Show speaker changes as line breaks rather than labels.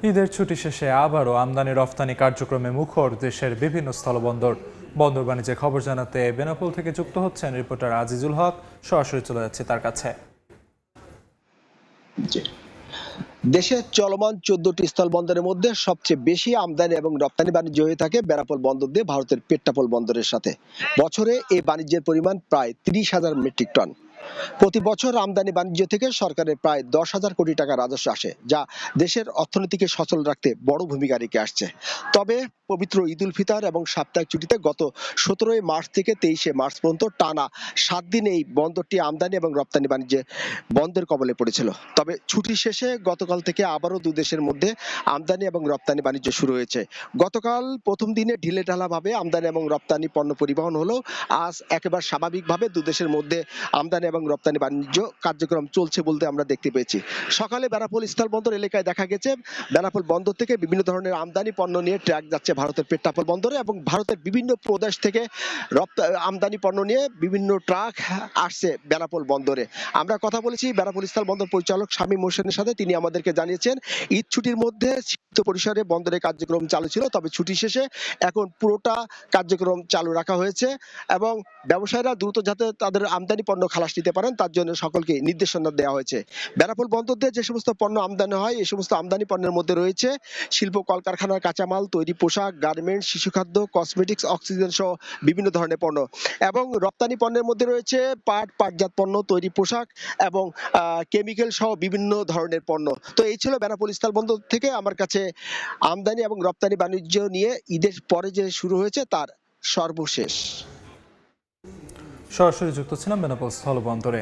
ঈদের ছুটি শেষে আবারও আমদানি রফতানি কার্যক্রমে মুখর দেশের বিভিন্ন স্থলবন্দর। বন্দর বাণিজ্যে খবর জানাতে বেনাপোল থেকে যুক্ত হচ্ছেন রিপোর্টার আজিজুল হক। সরাসরি চলে যাচ্ছে তার কাছে।
দেশের চলমান 14টি স্থলবন্দরের মধ্যে সবচেয়ে বেশি আমদানি এবং রপ্তানি বাণিজ্য হয়ে থাকে বেনাপোল বন্দর দিয়ে ভারতের পেট্টাপোল বন্দরের সাথে। বছরে এই বাণিজ্যের পরিমাণ প্রায় 30,000 মেট্রিক টন। প্রতি বছর আমদানি বাণিজ্য থেকে সরকারের প্রায় 10,000 কোটি টাকা রাজস্ব আসে, যা দেশের অর্থনীতিকে সচল রাখতে বড় ভূমিকা রেখে আসছে। তবে পবিত্র ঈদ উল ফিতর এবং সাপ্তাহিক ছুটিতে গত 17 মার্চ থেকে 23 মার্চ পর্যন্ত টানা 7 দিন এই বন্দরটি আমদানি এবং রপ্তানি বাণিজ্যে বন্ধের কবলে পড়েছিল। তবে ছুটির শেষে গতকাল থেকে আবারও দু দেশের মধ্যে আমদানি এবং রপ্তানি বাণিজ্য শুরু হয়েছে। গতকাল প্রথম দিনে ঢিলেঢালাভাবে আমদানি এবং রপ্তানি পণ্য পরিবহন হলেও আজ একেবারে স্বাভাবিকভাবে দু দেশের মধ্যে আমদানি এবং রপ্তানি বাণিজ্য কার্যক্রম চলছে বলতে আমরা দেখতে পেয়েছি। সকালে বেনাপোল স্থলবন্দর এলাকায় দেখা গেছে বেনাপোল বন্দর থেকে বিভিন্ন ধরনের আমদানি পণ্য নিয়ে ট্রাক যাচ্ছে ভারতের পেট্টাপোল বন্দরে, এবং ভারতের বিভিন্ন প্রদেশ থেকে আমদানি পণ্য নিয়ে বিভিন্ন ট্রাক আসছে বেনাপোল বন্দরে। আমরা কথা বলেছি বেনাপোল স্থল বন্দর পরিচালক শামীম হোসেনের সাথে। তিনি আমাদেরকে জানিয়েছেন ঈদ ছুটির মধ্যে সীমিত পরিসরে বন্দরের কার্যক্রম চালু ছিল, তবে ছুটি শেষে এখন পুরোটা কার্যক্রম চালু রাখা হয়েছে এবং ব্যবসায়ীরা দ্রুত যাতে তাদের আমদানি পণ্য খালাস নিতে পারেন তার জন্য সকলকে নির্দেশনা দেওয়া হয়েছে। বেনাপোল বন্দর দিয়ে যে সমস্ত পণ্য আমদানি হয় এই সমস্ত আমদানি পণ্যের মধ্যে রয়েছে শিল্প কলকারখানার কাঁচামাল, তৈরি পোশাক, গার্মেন্টস, শিশুখাদ্য, কসমেটিক্স, অক্সিজেন সহ বিভিন্ন ধরনের পণ্য, এবং রপ্তানি পণ্যের মধ্যে রয়েছে পাটজাত পণ্য, তৈরি পোশাক এবং কেমিক্যাল সহ বিভিন্ন ধরনের পণ্য। তো এই ছিল বেনাপোল স্থলবন্দর থেকে আমার কাছে আমদানি এবং রপ্তানি বাণিজ্য নিয়ে ঈদের পরে যে শুরু হয়েছে তার সর্বশেষ।
সরাসরি যুক্ত ছিলাম বেনাপোল স্থলবন্দরে।